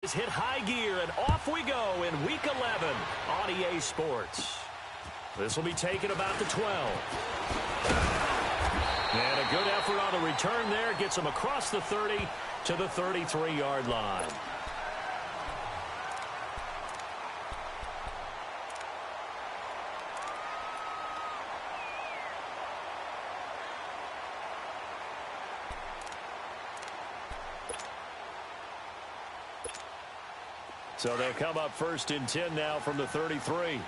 Hit high gear, and off we go in Week 11 on EA Sports. This will be taken about the 12. And a good effort on the return there. Gets him across the 30 to the 33-yard line. So they'll come up first and 10 now from the 33.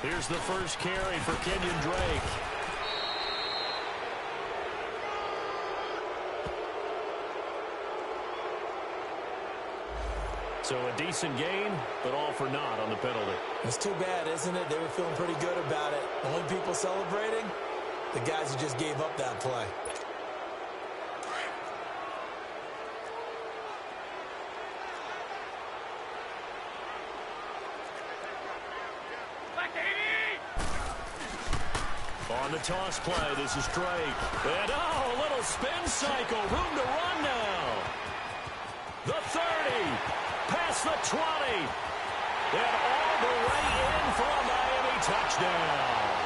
Here's the first carry for Kenyon Drake. So a decent gain, but all for naught on the penalty. It's too bad, isn't it? They were feeling pretty good about it. The only people celebrating, the guys who just gave up that play. On the toss play, this is Drake. And a little spin cycle. Room to run now. The 30. Past the 20. And all the way in for a Miami touchdown.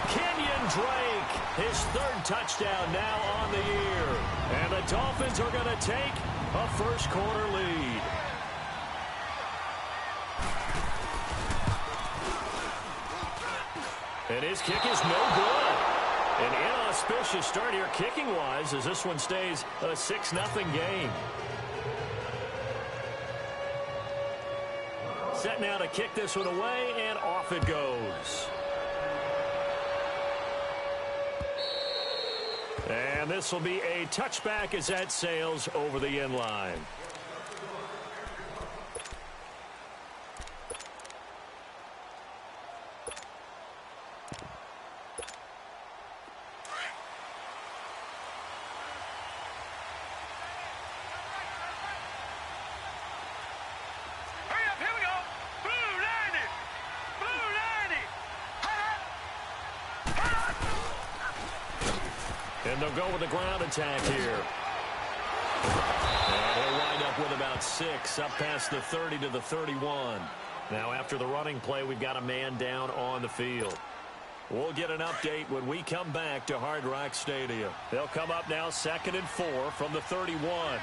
Kenyon Drake, his third touchdown now on the year. And the Dolphins are going to take a first-quarter lead. And his kick is no good. An inauspicious start here kicking-wise as this one stays a 6-0 game. Set now to kick this one away, and off it goes. And this will be a touchback as that sails over the end line. And they'll go with the ground attack here. And he'll wind up with about 6, up past the 30 to the 31. Now, after the running play, we've got a man down on the field. We'll get an update when we come back to Hard Rock Stadium. They'll come up now 2nd and 4 from the 31.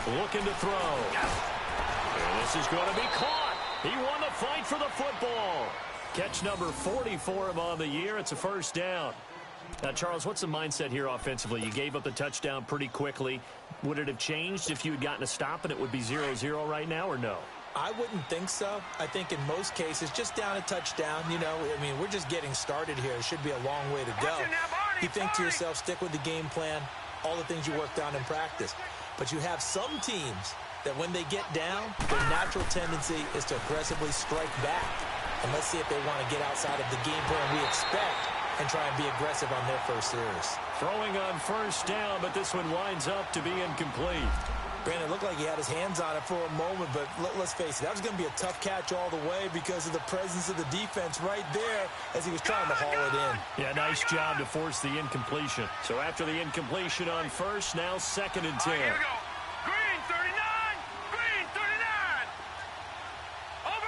Looking to throw. And this is going to be caught. He won the fight for the football. Catch number 40 for him on the year. It's a first down. Now, Charles, what's the mindset here offensively? You gave up the touchdown pretty quickly. Would it have changed if you had gotten a stop and it would be 0-0 right now, or no? I wouldn't think so. I think in most cases, just down a touchdown, you know, I mean, we're just getting started here. It should be a long way to go. You think to yourself, stick with the game plan, all the things you worked on in practice. But you have some teams that when they get down, their natural tendency is to aggressively strike back. And let's see if they want to get outside of the game plan we expect and try and be aggressive on their first series. Throwing on first down, but this one winds up to be incomplete. Brandon, it looked like he had his hands on it for a moment, but let's face it, that was going to be a tough catch all the way because of the presence of the defense right there as he was trying to haul it in. Yeah, nice job to force the incompletion. So after the incompletion on first, now 2nd and 10. Here we go. Green 39. Green 39. Over.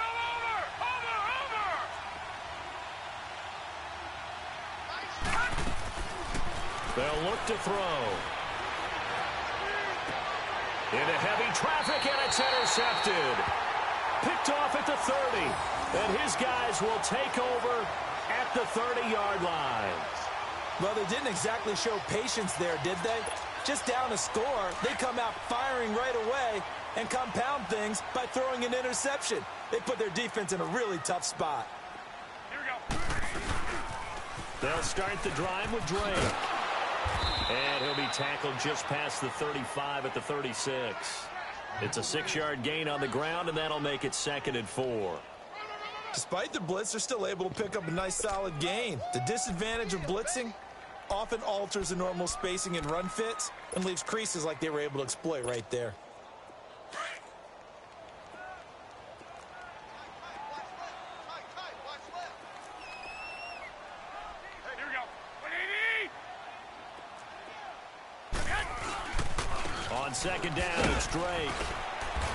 They'll look to throw. Into heavy traffic, and it's intercepted. Picked off at the 30. And his guys will take over at the 30-yard line. Well, they didn't exactly show patience there, did they? Just down a score, they come out firing right away and compound things by throwing an interception. They put their defense in a really tough spot. Here we go. They'll start the drive with Drake. And he'll be tackled just past the 35 at the 36. It's a 6-yard gain on the ground, and that'll make it 2nd and 4. Despite the blitz, they're still able to pick up a nice solid gain. The disadvantage of blitzing, often alters the normal spacing and run fits and leaves creases like they were able to exploit right there. On second down, it's Drake.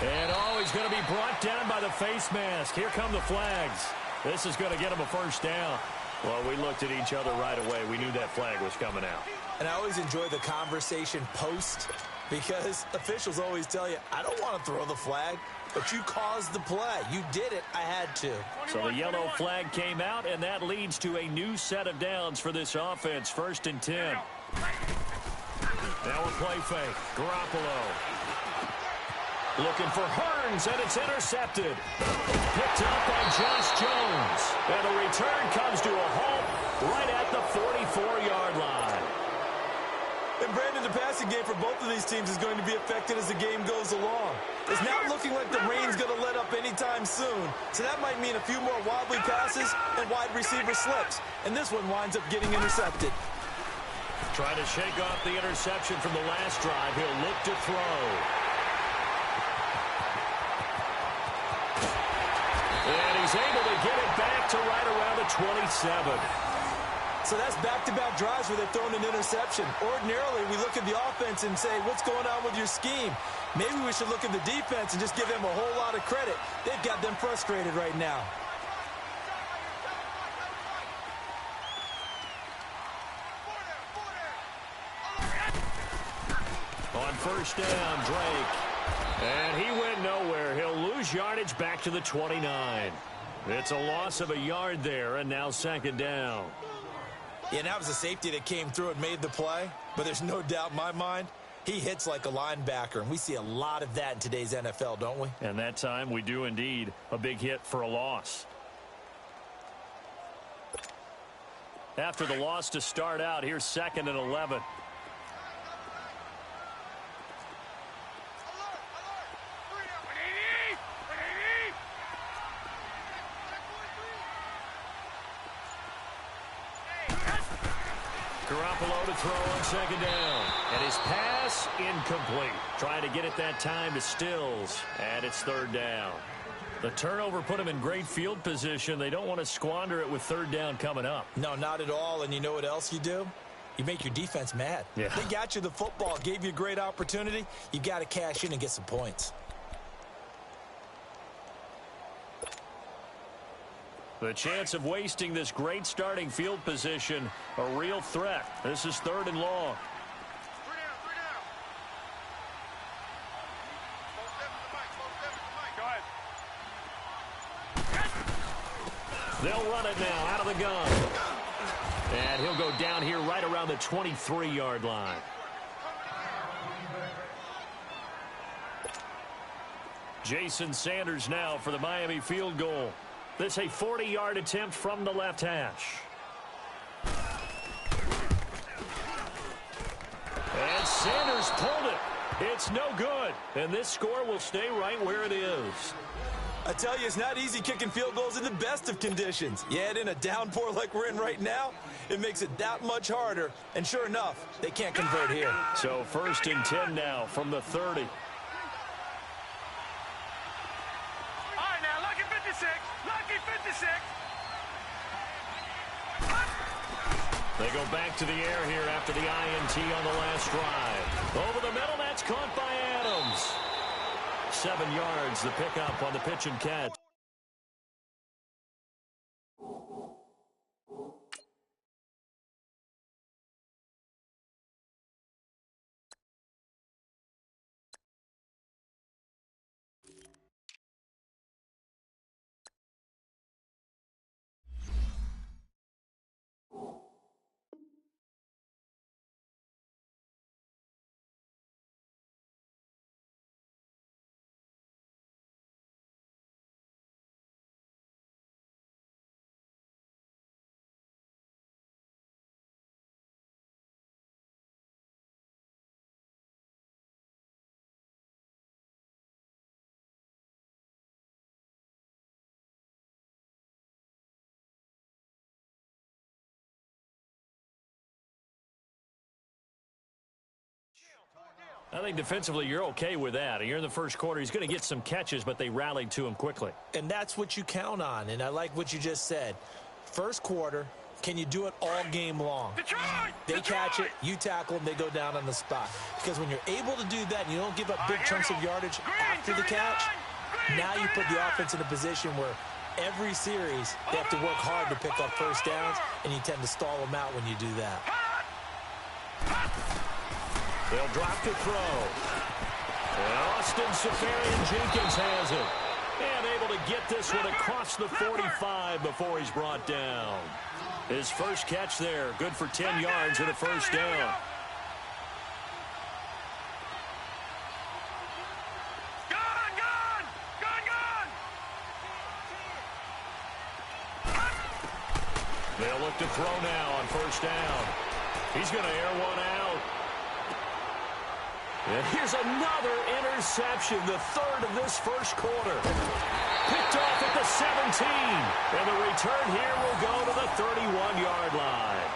And he's going to be brought down by the face mask. Here come the flags. This is going to get him a first down. Well, we looked at each other right away. We knew that flag was coming out. And I always enjoy the conversation post because officials always tell you, I don't want to throw the flag, but you caused the play. You did it. I had to. So the yellow flag came out, and that leads to a new set of downs for this offense. 1st and 10. Now a play fake. Garoppolo. Looking for Hearns, and it's intercepted. Picked up by Josh Jones. And the return comes to a halt right at the 44-yard line. And Brandon, the passing game for both of these teams is going to be affected as the game goes along. It's not looking like the rain's going to let up anytime soon. So that might mean a few more wobbly passes and wide receiver slips. And this one winds up getting intercepted. Trying to shake off the interception from the last drive. He'll look to throw. And he's able to get it back to right around the 27. So that's back-to-back drives where they've thrown an interception. Ordinarily, we look at the offense and say, what's going on with your scheme? Maybe we should look at the defense and just give them a whole lot of credit. They've got them frustrated right now. On first down, Drake. And he went nowhere. He'll lose yardage back to the 29. It's a loss of a yard there, and now 2nd down. Yeah, and that was a safety that came through and made the play. But there's no doubt in my mind, he hits like a linebacker. And we see a lot of that in today's NFL, don't we? And that time we do indeed. A big hit for a loss. After the loss to start out, here's 2nd and 11. Garoppolo to throw on 2nd down. And his pass incomplete. Trying to get it that time to Stills. And it's 3rd down. The turnover put him in great field position. They don't want to squander it with 3rd down coming up. No, not at all. And you know what else you do? You make your defense mad. Yeah. They got you the football, gave you a great opportunity. You got to cash in and get some points. The chance of wasting this great starting field position, a real threat. This is 3rd and long. They'll run it now out of the gun. And he'll go down here right around the 23-yard line. Jason Sanders now for the Miami field goal. This a 40-yard attempt from the left hash. And Sanders pulled it. It's no good. And this score will stay right where it is. I tell you, it's not easy kicking field goals in the best of conditions. Yet in a downpour like we're in right now, it makes it that much harder. And sure enough, they can't convert here. So 1st and 10 now from the 30. They go back to the air here after the INT on the last drive. Over the middle, that's caught by Adams. 7 yards, the pickup on the pitch and catch. I think defensively you're okay with that. You're in the first quarter. He's going to get some catches, but they rallied to him quickly. And that's what you count on, and I like what you just said. First quarter, can you do it all game long? They catch it, you tackle them, they go down on the spot. Because when you're able to do that and you don't give up big chunks of yardage after the catch, now you put the offense in a position where every series they have to work hard to pick up first downs, and you tend to stall them out when you do that. They'll drop to throw. And Austin Safarian-Jenkins has it. And able to get this one across the 45 before he's brought down. His first catch there, good for 10 yards and a first down. They'll look to throw now on first down. He's going to air one out. And here's another interception, the third of this first quarter. Picked off at the 17. And the return here will go to the 31-yard line.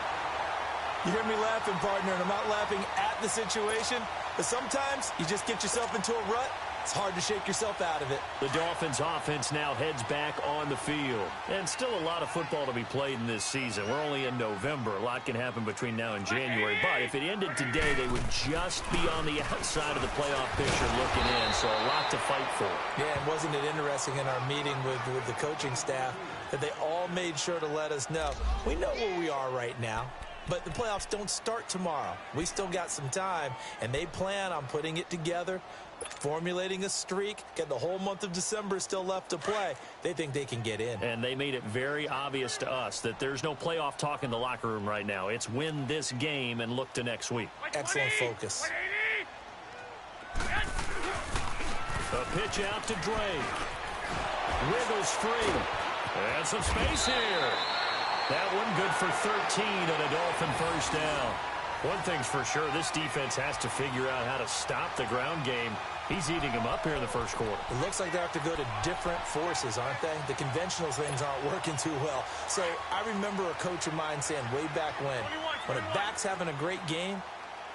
You hear me laughing, partner, and I'm not laughing at the situation, but sometimes you just get yourself into a rut. It's hard to shake yourself out of it. The Dolphins offense now heads back on the field. And still a lot of football to be played in this season. We're only in November. A lot can happen between now and January. But if it ended today, they would just be on the outside of the playoff picture looking in. So a lot to fight for. Yeah, and wasn't it interesting in our meeting with the coaching staff that they all made sure to let us know. We know where we are right now. But the playoffs don't start tomorrow. We still got some time, and they plan on putting it together, formulating a streak, get the whole month of December still left to play. They think they can get in. And they made it very obvious to us that there's no playoff talk in the locker room right now. It's win this game and look to next week. Excellent focus. A pitch out to Drake. Wiggles free. And some space here. That one good for 13 and a Dolphin first down. One thing's for sure, this defense has to figure out how to stop the ground game. He's eating them up here in the first quarter. It looks like they have to go to different forces, aren't they? The conventional things aren't working too well. So I remember a coach of mine saying way back when a back's having a great game,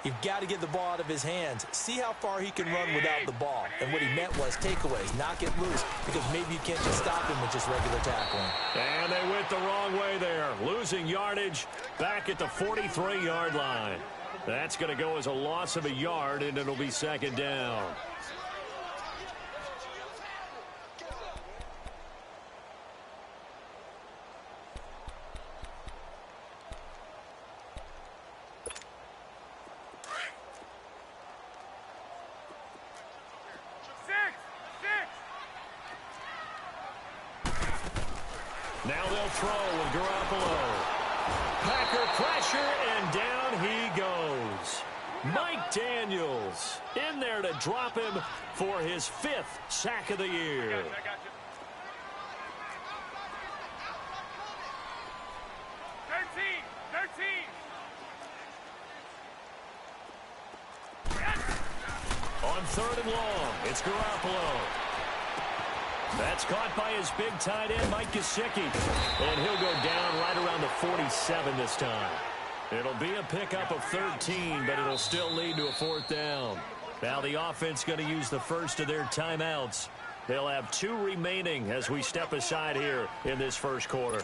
you've got to get the ball out of his hands. See how far he can run without the ball. And what he meant was takeaways, knock it loose, because maybe you can't just stop him with just regular tackling. And they went the wrong way there. Losing yardage back at the 43-yard line. That's going to go as a loss of a yard, and it'll be second down. Now they'll throw with Garoppolo. Packer pressure, and down he goes. Mike Daniels in there to drop him for his 5th sack of the year. I got you. 13. On 3rd and long, it's Garoppolo. That's caught by his big tight end, Mike Gesicki. And he'll go down right around the 47 this time. It'll be a pickup of 13, but it'll still lead to a 4th down. Now the offense going to use the first of their timeouts. They'll have 2 remaining as we step aside here in this first quarter.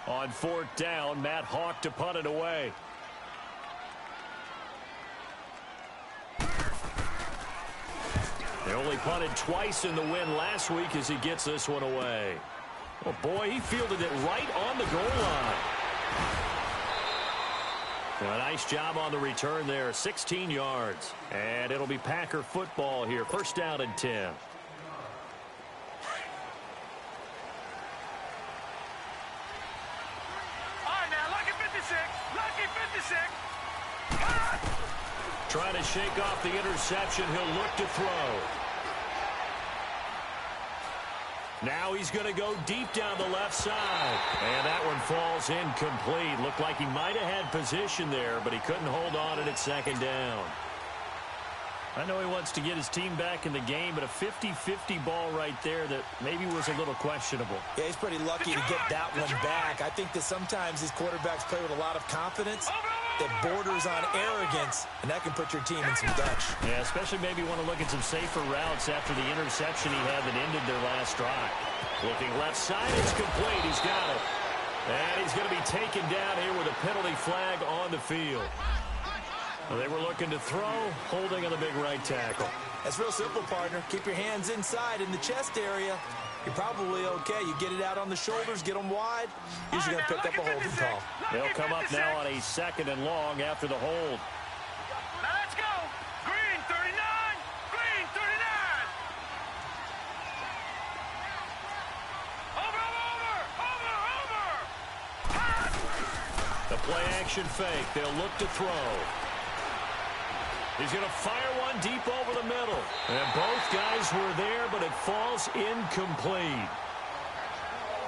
On 4th down, Matt Hawk to punt it away. They only punted twice in the win last week as he gets this one away. Oh, boy, he fielded it right on the goal line. A nice job on the return there, 16 yards. And it'll be Packer football here, 1st down and 10. All right, now, lucky 56. Lucky 56. Trying to shake off the interception. He'll look to throw. Now he's going to go deep down the left side. And that one falls incomplete. Looked like he might have had position there, but he couldn't hold on to it at 2nd down. I know he wants to get his team back in the game, but a 50-50 ball right there that maybe was a little questionable. Yeah, he's pretty lucky to get that one back. I think that sometimes these quarterbacks play with a lot of confidence. that borders on arrogance, and that can put your team in some Dutch. Yeah, especially maybe want to look at some safer routes after the interception he had that ended their last drive. Looking left side, it's complete. He's got it. And he's going to be taken down here with a penalty flag on the field. Well, they were looking to throw, holding on the big right tackle. That's real simple, partner. Keep your hands inside in the chest area. You're probably okay. You get it out on the shoulders, get them wide. Usually going to pick up a holding call. They'll come up now on a 2nd and long after the hold. Now let's go. Green 39. Green 39. Over. The play action fake. They'll look to throw. He's going to fire one deep over the middle. And both guys were there, but it falls incomplete.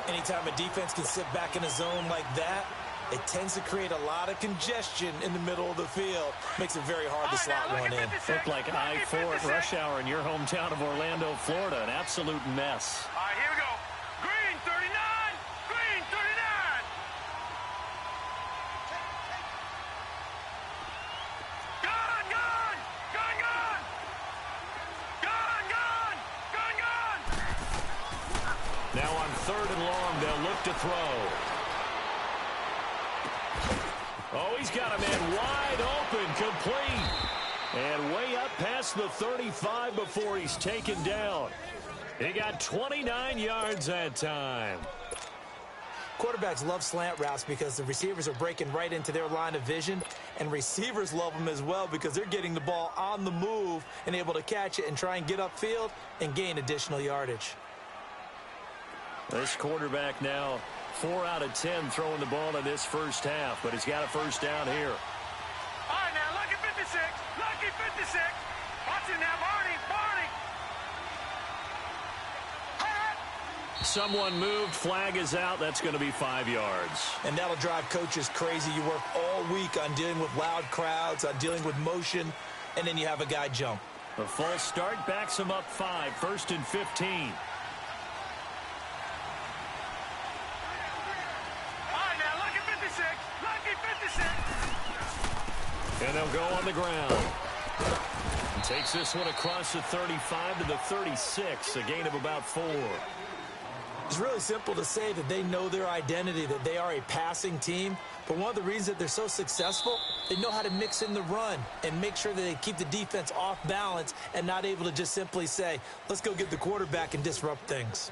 Anytime a defense can sit back in a zone like that, it tends to create a lot of congestion in the middle of the field. Makes it very hard to slot one in. Looked like I-4 at rush hour in your hometown of Orlando, Florida. An absolute mess. All right, here we go. Green 39. Green 39. Gun, gun. Gun, gun. Gun, gun. Gun, gun. Now on 3rd and long, they'll look to throw. Oh, he's got a man wide open, complete. And way up past the 35 before he's taken down. He got 29 yards that time. Quarterbacks love slant routes because the receivers are breaking right into their line of vision, and receivers love them as well because they're getting the ball on the move and able to catch it and try and get upfield and gain additional yardage. This quarterback now 4 out of 10 throwing the ball in this first half, but he's got a first down here. All right, now, lucky 56. Lucky 56. Watch it now, Barney. Barney. Someone moved. Flag is out. That's going to be 5 yards. And that'll drive coaches crazy. You work all week on dealing with loud crowds, on dealing with motion, and then you have a guy jump. The false start backs him up 5. 1st and 15. And they'll go on the ground. And takes this one across the 35 to the 36, a gain of about 4. It's really simple to say that they know their identity, that they are a passing team. But one of the reasons that they're so successful, they know how to mix in the run and make sure that they keep the defense off balance and not able to just simply say, let's go get the quarterback and disrupt things.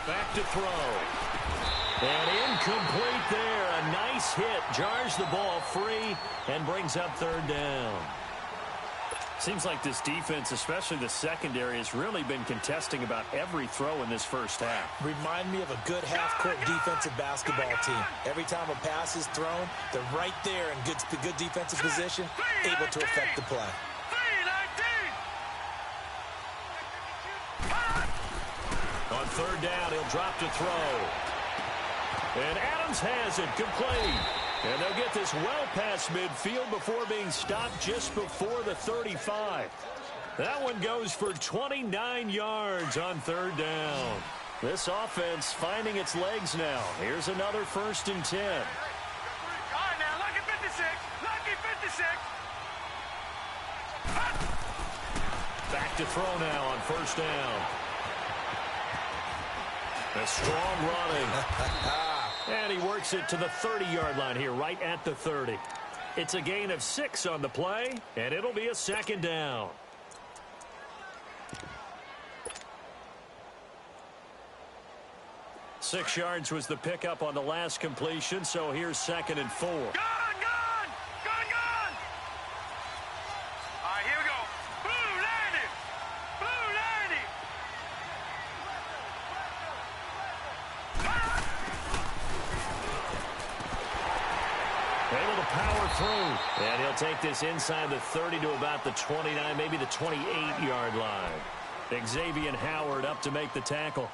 Back to throw. And incomplete there. A nice hit. Jars the ball free and brings up 3rd down. Seems like this defense, especially the secondary, has really been contesting about every throw in this first half. Remind me of a good half-court defensive basketball team. Every time a pass is thrown, they're right there in good defensive position, able to affect the play. On 3rd down, he'll drop to throw. And Adams has it complete. And they'll get this well past midfield before being stopped just before the 35. That one goes for 29 yards on 3rd down. This offense finding its legs now. Here's another 1st and 10. All right, now, lucky 56. Lucky 56. Back to throw now on 1st down. A strong running. And he works it to the 30-yard line here, right at the 30. It's a gain of 6 on the play, and it'll be a 2nd down. Six yards was the pickup on the last completion, so here's 2nd and 4. Gun, gun! Gun, gun! All right, here we go. Blue landed! Blue landed! Able to power through. And he'll take this inside the 30 to about the 29, maybe the 28-yard line. Xavier Howard up to make the tackle.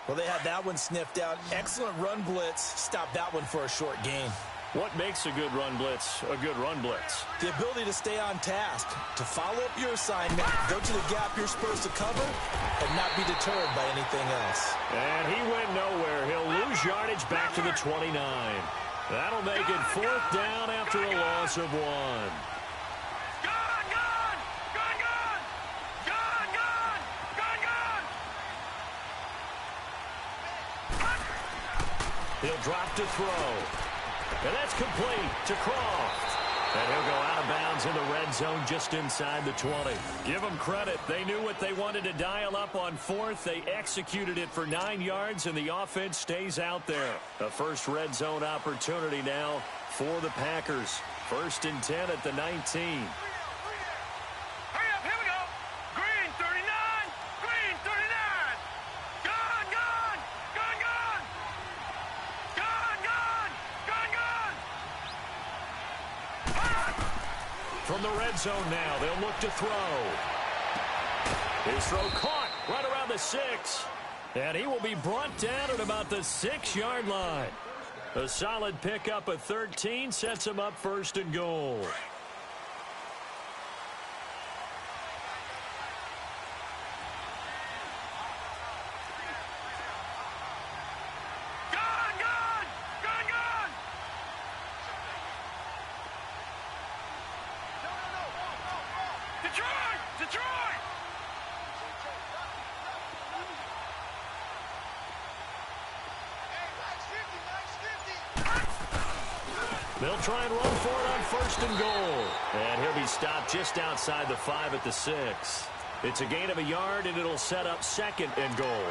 Well, they had that one sniffed out. Excellent run blitz. Stop that one for a short gain. What makes a good run blitz a good run blitz? The ability to stay on task, to follow up your assignment, go to the gap you're supposed to cover, and not be deterred by anything else. And he went nowhere. He'll lose yardage back to the 29. That'll make it 4th down after a loss of 1. He'll drop to throw. And that's complete to Croft. And he'll go out of bounds in the red zone just inside the 20. Give them credit. They knew what they wanted to dial up on 4th. They executed it for 9 yards, and the offense stays out there. A first red zone opportunity now for the Packers. 1st and 10 at the 19. From the red zone now, they'll look to throw. His throw caught right around the 6. And he will be brought down at about the 6-yard line. A solid pickup of 13 sets him up 1st and goal. They'll try and run for it on 1st and goal. And he'll be stopped just outside the 5 at the 6. It's a gain of a yard, and it'll set up 2nd and goal.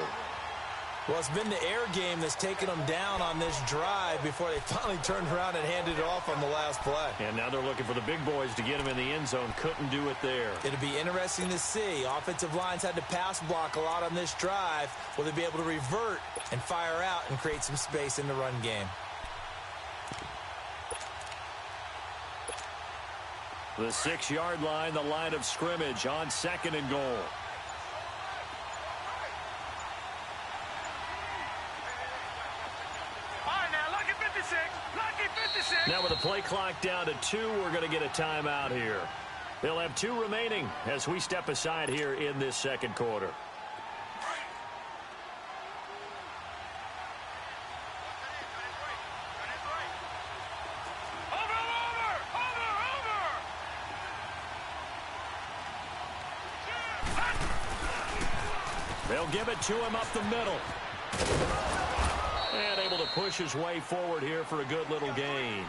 Well, it's been the air game that's taken them down on this drive before they finally turned around and handed it off on the last play. And now they're looking for the big boys to get him in the end zone. Couldn't do it there. It'll be interesting to see. Offensive lines had to pass block a lot on this drive. Will they be able to revert and fire out and create some space in the run game? The 6-yard line, the line of scrimmage on 2nd and goal. All right, now, lucky 56. Lucky 56. Now with the play clock down to 2, we're going to get a timeout here. They'll have 2 remaining as we step aside here in this 2nd quarter. They'll give it to him up the middle. And able to push his way forward here for a good little gain.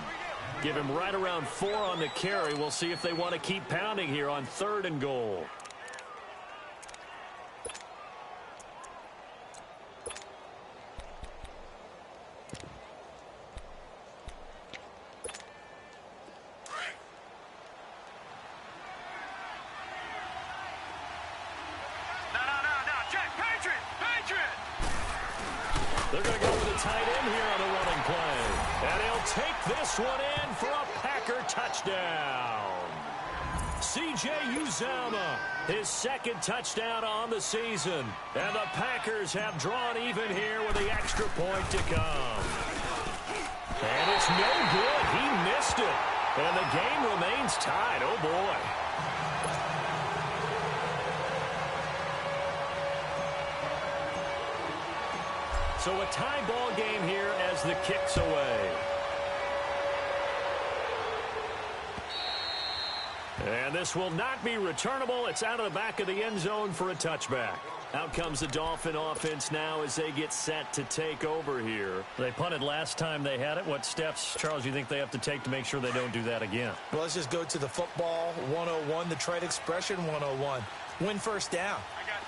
Give him right around 4 on the carry. We'll see if they want to keep pounding here on 3rd and goal. They're going to go with a tight end here on the running play. And he'll take this one in for a Packer touchdown. C.J. Uzomah, his 2nd touchdown on the season. And the Packers have drawn even here with the extra point to come. And it's no good. He missed it. And the game remains tied. Oh, boy. So a tie ball game here as the kick's away. And this will not be returnable. It's out of the back of the end zone for a touchback. Out comes the Dolphin offense now as they get set to take over here. They punted last time they had it. What steps, Charles, do you think they have to take to make sure they don't do that again? Well, let's just go to the football 101, the trade expression 101. Win 1st down.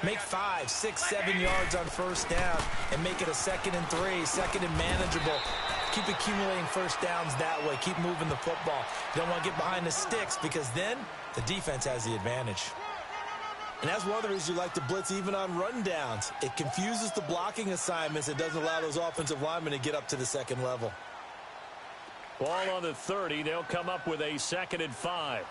Make 5, 6, 7 yards on 1st down and make it a 2nd and 3, 2nd and manageable. Keep accumulating 1st downs that way. Keep moving the football. You don't want to get behind the sticks because then the defense has the advantage. And that's one of the reasons you like to blitz even on run downs. It confuses the blocking assignments. It doesn't allow those offensive linemen to get up to the 2nd level. Ball on the 30. They'll come up with a 2nd and 5.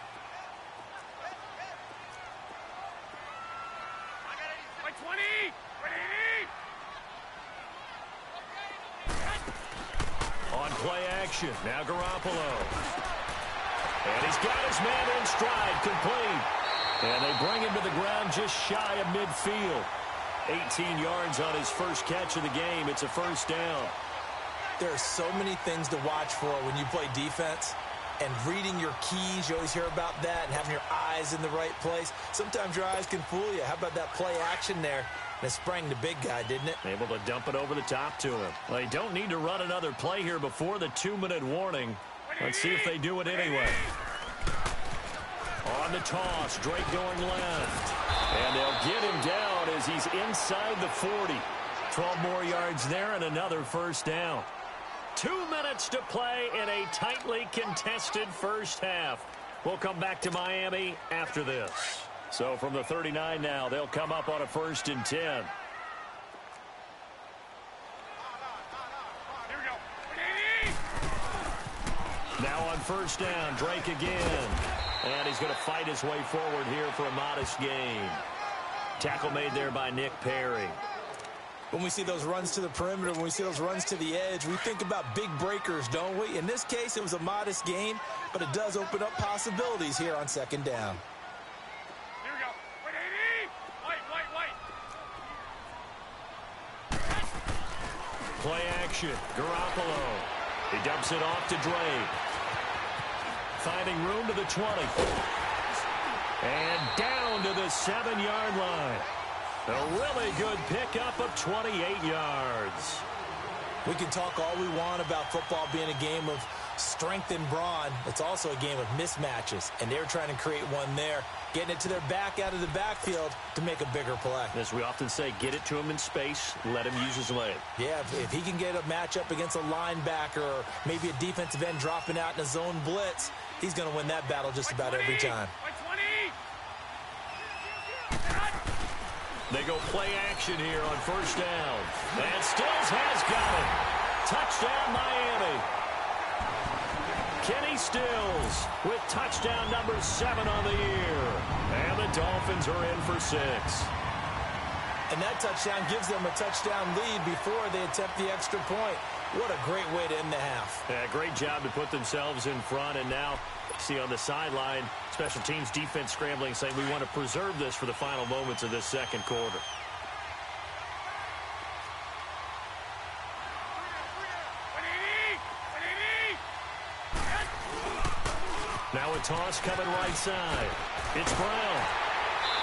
play action. Now Garoppolo. And he's got his man in stride, complete. And they bring him to the ground just shy of midfield. 18 yards on his first catch of the game. It's a first down. There are so many things to watch for when you play defense. And reading your keys, you always hear about that, and having your eyes in the right place. Sometimes your eyes can fool you. How about that play action there? And it sprang the big guy, didn't it? Able to dump it over the top to him. Well, they don't need to run another play here before the 2-minute warning. Let's see if they do it anyway. On the toss, Drake going left. And they'll get him down as he's inside the 40. 12 more yards there and another first down. 2 minutes to play in a tightly contested first half. We'll come back to Miami after this. So from the 39 now, they'll come up on a 1st and 10. Here we go. Now on 1st down, Drake again. And he's going to fight his way forward here for a modest gain. Tackle made there by Nick Perry. When we see those runs to the perimeter, when we see those runs to the edge, we think about big breakers, don't we? In this case, it was a modest gain, but it does open up possibilities here on 2nd down. Here we go. Wait, Play action. Garoppolo. He dumps it off to Drake. Finding room to the 20. And down to the 7-yard line. A really good pickup of 28 yards. We can talk all we want about football being a game of strength and brawn. It's also a game of mismatches, and they're trying to create one there, getting it to their back out of the backfield to make a bigger play. As we often say, get it to him in space, let him use his leg. Yeah, if he can get a matchup against a linebacker or maybe a defensive end dropping out in a zone blitz, he's going to win that battle just about every time. They go play action here on 1st down. And Stills has got it. Touchdown, Miami. Kenny Stills with touchdown number 7 on the year. And the Dolphins are in for 6. And that touchdown gives them a touchdown lead before they attempt the extra point. What a great way to end the half. Yeah, great job to put themselves in front. And now, see on the sideline, special teams defense scrambling, saying we want to preserve this for the final moments of this 2nd quarter. Now a toss coming right side. It's Brown.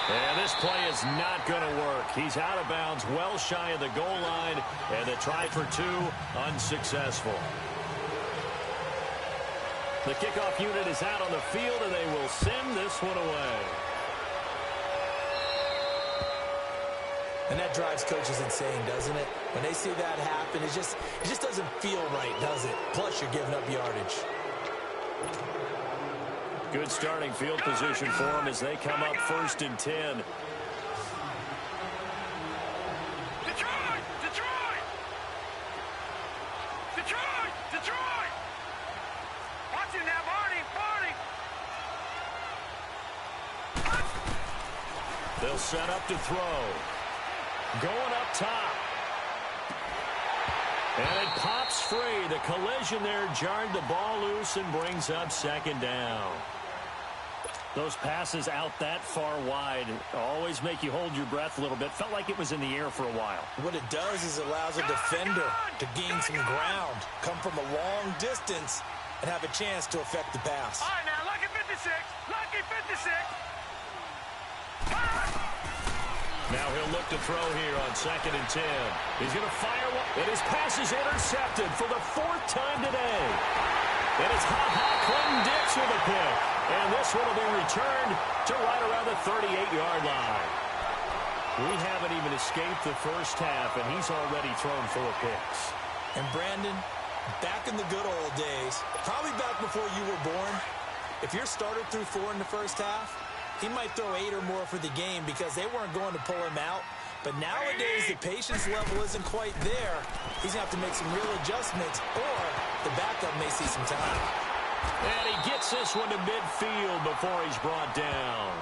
And this play is not going to work. He's out of bounds, well shy of the goal line, and the try for 2 unsuccessful. The kickoff unit is out on the field, and they will send this one away. And that drives coaches insane, doesn't it? When they see that happen, it just doesn't feel right, does it? Plus, you're giving up yardage. Good starting field position for them as they come up 1st and 10. Detroit! Detroit! Detroit! Detroit! Watch it now, Barney! Barney! They'll set up to throw. Going up top. And it pops free. The collision there jarred the ball loose and brings up 2nd down. Those passes out that far wide always make you hold your breath a little bit. Felt like it was in the air for a while. What it does is it allows a defender to gain some ground, come from a long distance, and have a chance to affect the pass. All right, now, lucky 56. Lucky 56. Now he'll look to throw here on 2nd and 10. He's going to fire one, and his pass is intercepted for the 4th time today. And it's Clinton Dix with a pick. And this one will be returned to right around the 38-yard line. We haven't even escaped the first half, and he's already thrown 4 picks. And Brandon, back in the good old days, probably back before you were born, if your starter threw 4 in the first half, he might throw 8 or more for the game because they weren't going to pull him out. But nowadays, the patience level isn't quite there. He's going to have to make some real adjustments, or the backup may see some time. And he gets this one to midfield before he's brought down.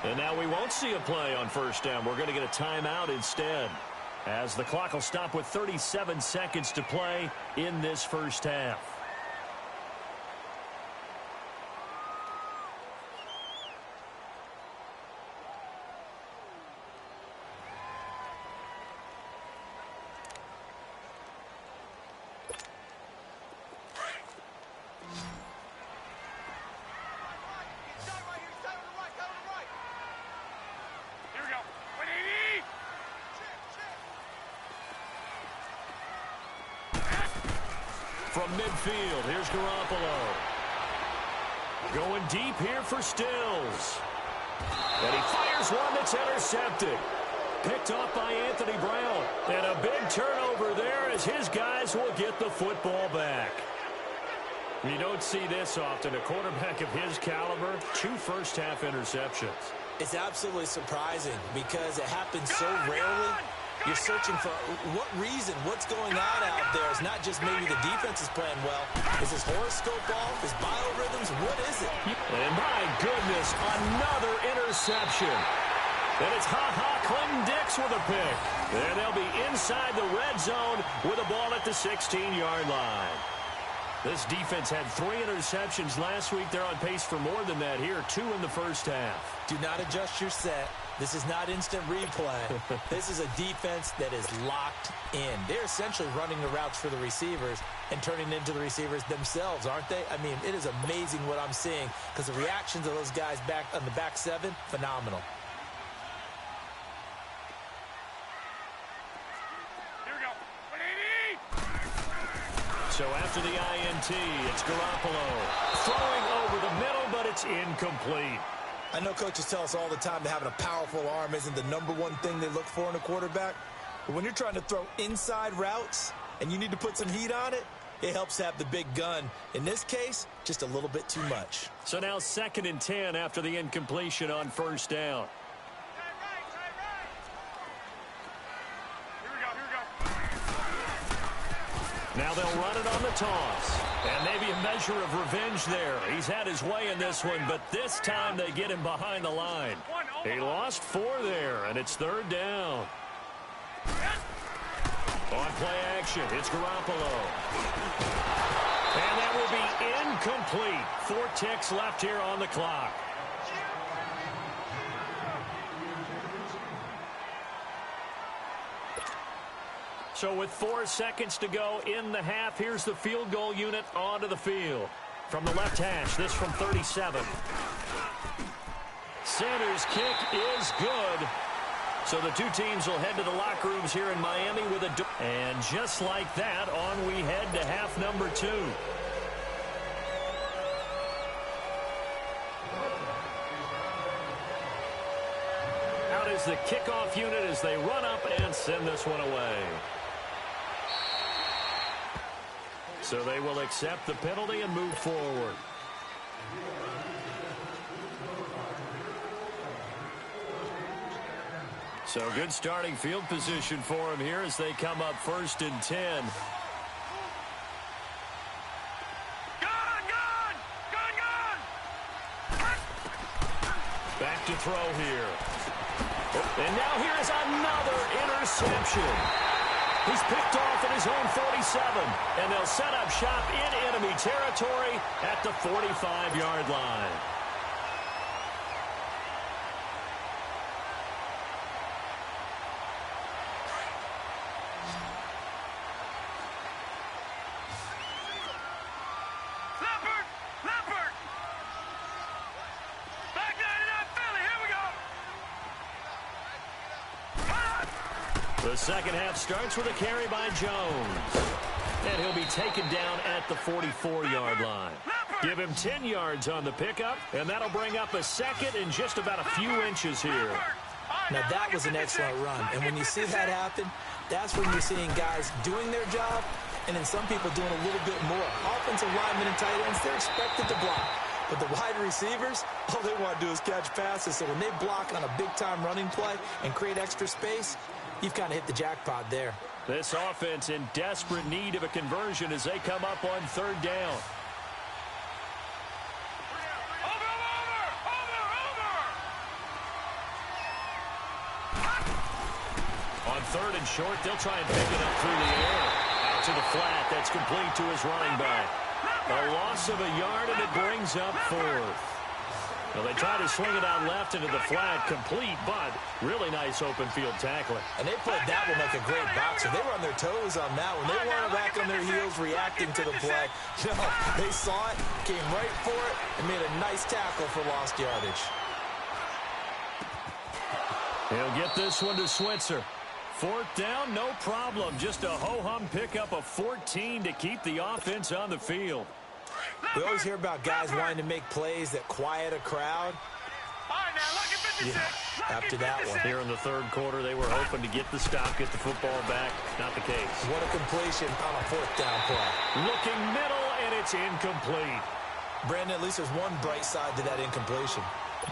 And now we won't see a play on 1st down. We're going to get a timeout instead. as the clock will stop with 37 seconds to play in this first half. From midfield, here's Garoppolo. Going deep here for Stills. And he fires one that's intercepted. Picked off by Anthony Brown. And a big turnover there as his guys will get the football back. You don't see this often. A quarterback of his caliber, 2 first-half interceptions. It's absolutely surprising because it happens so rarely. You're searching for what reason, what's going on out there. It's not just maybe the defense is playing well. Is his horoscope off? His biorhythms? What is it? And my goodness, another interception. And it's Clinton-Dix with a pick. And they'll be inside the red zone with a ball at the 16-yard line. This defense had 3 interceptions last week. They're on pace for more than that here, 2 in the first half. Do not adjust your set. This is not instant replay. This is a defense that is locked in. They're essentially running the routes for the receivers and turning into the receivers themselves, aren't they? I mean, it is amazing what I'm seeing because the reactions of those guys back on the back 7, phenomenal. So after the INT, it's Garoppolo throwing over the middle, but it's incomplete. I know coaches tell us all the time that having a powerful arm isn't the #1 thing they look for in a quarterback. But when you're trying to throw inside routes and you need to put some heat on it, it helps have the big gun. In this case, just a little bit too much. So now 2nd and 10 after the incompletion on first down. Now they'll run it on the toss. And maybe a measure of revenge there. He's had his way in this one, but this time they get him behind the line. He lost 4 there, and it's 3rd down. On play action, it's Garoppolo. And that will be incomplete. 4 ticks left here on the clock. So with 4 seconds to go in the half, here's the field goal unit onto the field. From the left hash, this from 37. Sanders' kick is good. So the 2 teams will head to the locker rooms here in Miami with a... And just like that, on we head to half number 2. Out is the kickoff unit as they run up and send this one away. So they will accept the penalty and move forward. So good starting field position for them here as they come up 1st and 10. Back to throw here. And now here is another interception. He's picked off at his own 47, and they'll set up shop in enemy territory at the 45-yard line. The second half starts with a carry by Jones. And he'll be taken down at the 44-yard line. Give him 10 yards on the pickup, and that'll bring up a second in just about a few inches here. Now, that was an excellent run. And when you see that happen, that's when you're seeing guys doing their job and then some people doing a little bit more. Offensive linemen and tight ends, they're expected to block. But the wide receivers, all they want to do is catch passes. So when they block on a big-time running play and create extra space, you've kind of hit the jackpot there. This offense in desperate need of a conversion as they come up on 3rd down. On 3rd and short. They'll try and pick it up through the air. Out to the flat. That's complete to his running back. A loss of a yard, and it brings up 4th. Well, they try to swing it out left into the flat, complete, but really nice open field tackling. And they played that one like a great boxer. They were on their toes on that one. They weren't back on their heels reacting to the play. No, they saw it, came right for it, and made a nice tackle for lost yardage. He'll get this one to Switzer. 4th down, no problem. Just a ho-hum pickup of 14 to keep the offense on the field. We always hear about guys wanting to make plays that quiet a crowd. All right, now, lucky 56. Yeah, after that one. Here in the 3rd quarter, they were hoping to get the stop, get the football back. Not the case. What a completion on a 4th down play. Looking middle, and it's incomplete. Brandon, at least there's one bright side to that incompletion.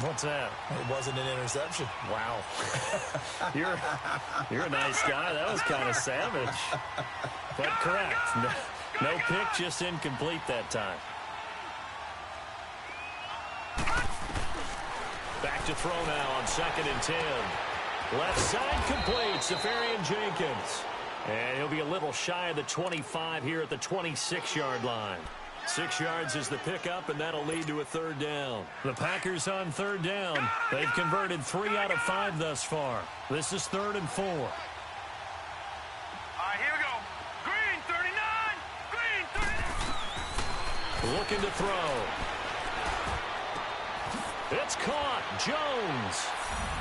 What's that? It wasn't an interception. Wow. You're a nice guy. That was kind of savage. But correct. No pick, just incomplete that time. Back to throw now on 2nd and 10. Left side complete, Safarian Jenkins. And he'll be a little shy of the 25 here at the 26-yard line. 6 yards is the pickup, and that'll lead to a 3rd down. The Packers on 3rd down. They've converted 3 out of 5 thus far. This is 3rd and 4. All right, here we go. Green 39. Green 39. Looking to throw. It's caught. Jones.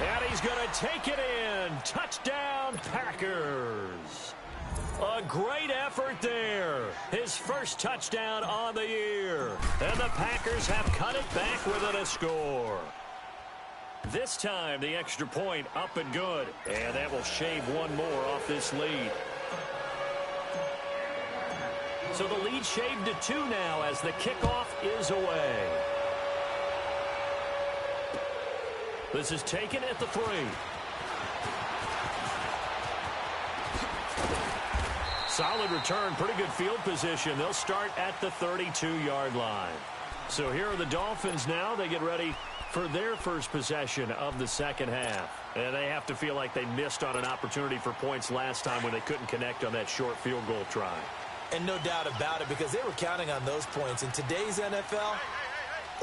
And he's going to take it in. Touchdown, Packers. A great effort there. His first touchdown on the year. And the Packers have cut it back within a score. This time, the extra point up and good. And that will shave one more off this lead. So the lead shaved to 2 now as the kickoff is away. This is taken at the 3. Solid return, pretty good field position. They'll start at the 32-yard line. So here are the Dolphins now. They get ready for their first possession of the second half. And they have to feel like they missed on an opportunity for points last time when they couldn't connect on that short field goal try. And no doubt about it, because they were counting on those points. In today's NFL,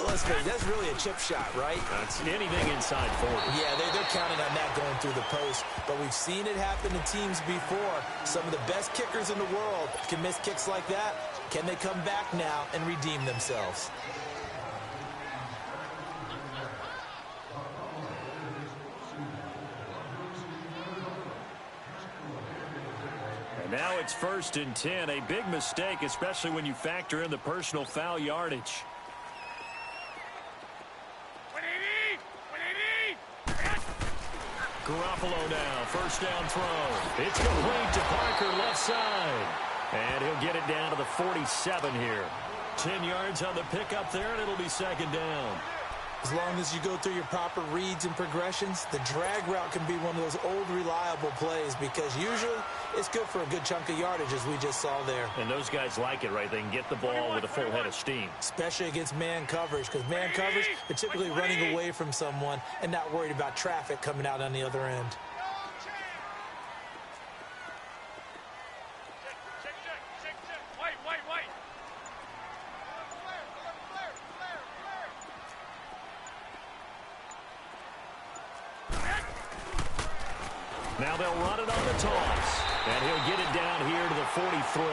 let's face it, that's really a chip shot, right? That's anything inside 40. Yeah, they're counting on that going through the post. But we've seen it happen to teams before. Some of the best kickers in the world can miss kicks like that. Can they come back now and redeem themselves? And now it's 1st and 10. A big mistake, especially when you factor in the personal foul yardage. Garoppolo now, first down throw. It's complete to Parker, left side. And he'll get it down to the 47 here. 10 yards on the pickup there, and it'll be 2nd down. As long as you go through your proper reads and progressions, the drag route can be one of those old reliable plays because usually it's good for a good chunk of yardage, as we just saw there. And those guys like it, right? They can get the ball with a full head of steam. Especially against man coverage, because man coverage, they're typically running away from someone and not worried about traffic coming out on the other end. Now they'll run it on the toss. And he'll get it down here to the 43.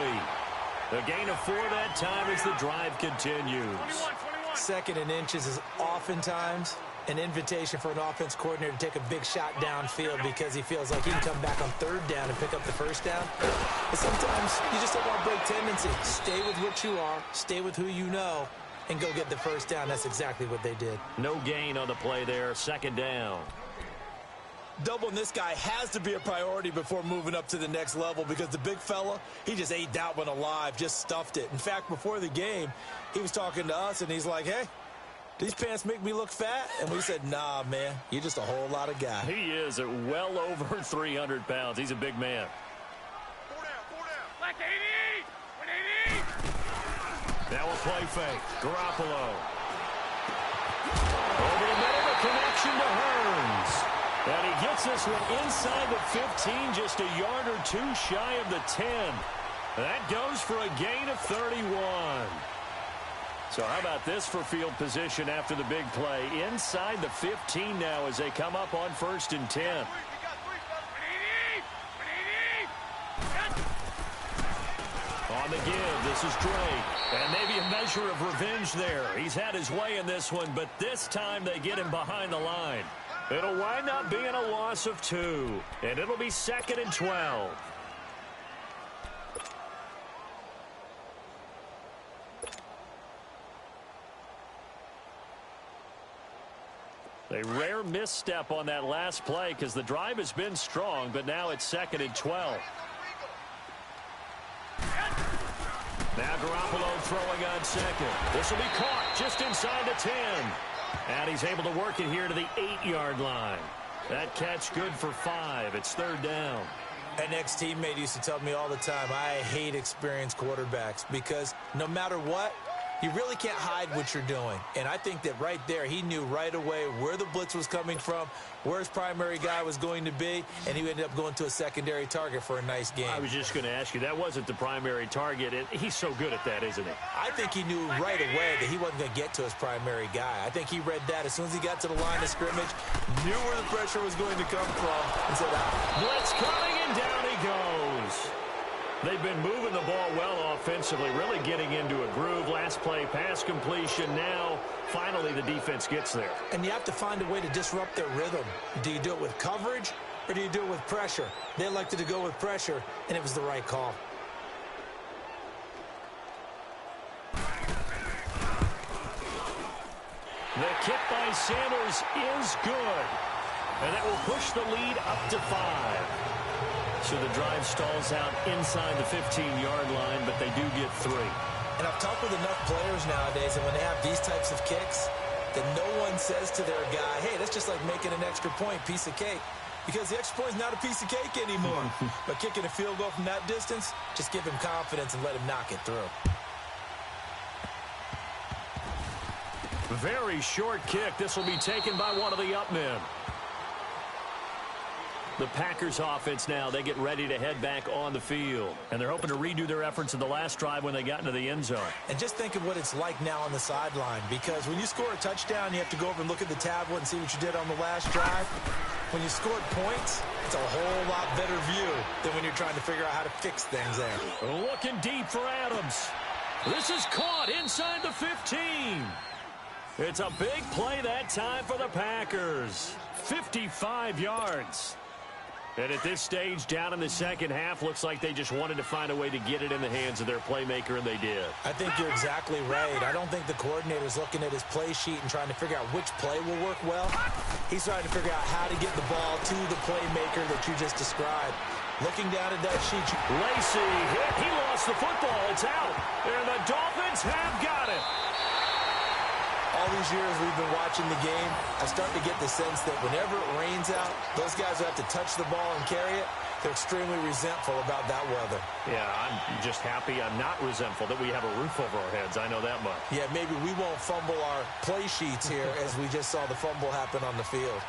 The gain of 4 that time as the drive continues. 2nd and inches is oftentimes an invitation for an offense coordinator to take a big shot downfield because he feels like he can come back on 3rd down and pick up the 1st down. But sometimes you just don't want to break tendency. Stay with what you are, stay with who you know, and go get the 1st down. That's exactly what they did. No gain on the play there, 2nd down. Doubling this guy has to be a priority before moving up to the next level because the big fella, he just ate that one alive, just stuffed it. In fact, before the game, he was talking to us, and he's like, hey, these pants make me look fat? And we said, nah, man, you're just a whole lot of guy. He is at well over 300 pounds. He's a big man. 4 down. Like 80. 180. Now a play fake. Garoppolo. Over the middle, the connection to Hearns. And he gets this one inside the 15, just a yard or two shy of the 10. That goes for a gain of 31. So how about this for field position after the big play? Inside the 15 now as they come up on 1st and 10. On the give, this is Drake. And maybe a measure of revenge there. He's had his way in this one, but this time they get him behind the line. It'll wind up being a loss of 2. And it'll be 2nd and 12. A rare misstep on that last play because the drive has been strong, but now it's 2nd and 12. Now Garoppolo throwing on 2nd. This will be caught just inside the 10. And he's able to work it here to the 8-yard line. That catch good for 5. It's 3rd down. An ex-teammate used to tell me all the time, I hate experienced quarterbacks because no matter what, you really can't hide what you're doing. And I think that right there, he knew right away where the blitz was coming from, where his primary guy was going to be, and he ended up going to a secondary target for a nice game. I was just going to ask you, that wasn't the primary target. He's so good at that, isn't he? I think he knew right away that he wasn't going to get to his primary guy. I think he read that as soon as he got to the line of scrimmage, knew where the pressure was going to come from, and said, blitz coming, and down he goes. They've been moving the ball well offensively, really getting into a groove. Last play, pass completion. Now, finally, the defense gets there. And you have to find a way to disrupt their rhythm. Do you do it with coverage, or do you do it with pressure? They elected to go with pressure, and it was the right call. The kick by Sanders is good. And that will push the lead up to 5. So the drive stalls out inside the 15-yard line, but they do get 3. And I've talked with enough players nowadays, and when they have these types of kicks, that no one says to their guy, hey, that's just like making an extra point, piece of cake. Because the extra point is not a piece of cake anymore. But kicking a field goal from that distance, just give him confidence and let him knock it through. Very short kick. This will be taken by one of the up men. The Packers offense now, they get ready to head back on the field. And they're hoping to redo their efforts in the last drive when they got into the end zone. And just think of what it's like now on the sideline. Because when you score a touchdown, you have to go over and look at the tablet and see what you did on the last drive. When you scored points, it's a whole lot better view than when you're trying to figure out how to fix things there. Looking deep for Adams. This is caught inside the 15. It's a big play that time for the Packers. 55 yards. And at this stage, down in the second half, looks like they just wanted to find a way to get it in the hands of their playmaker, and they did. I think you're exactly right. I don't think the coordinator's looking at his play sheet and trying to figure out which play will work well. He's trying to figure out how to get the ball to the playmaker that you just described. Looking down at that sheet. Lacy hit. He lost the football. It's out. And the Dolphins have got it. All these years we've been watching the game, I start to get the sense that whenever it rains out, those guys who have to touch the ball and carry it, they're extremely resentful about that weather. Yeah, I'm just happy I'm not resentful that we have a roof over our heads. I know that much. Yeah, maybe we won't fumble our play sheets here as we just saw the fumble happen on the field.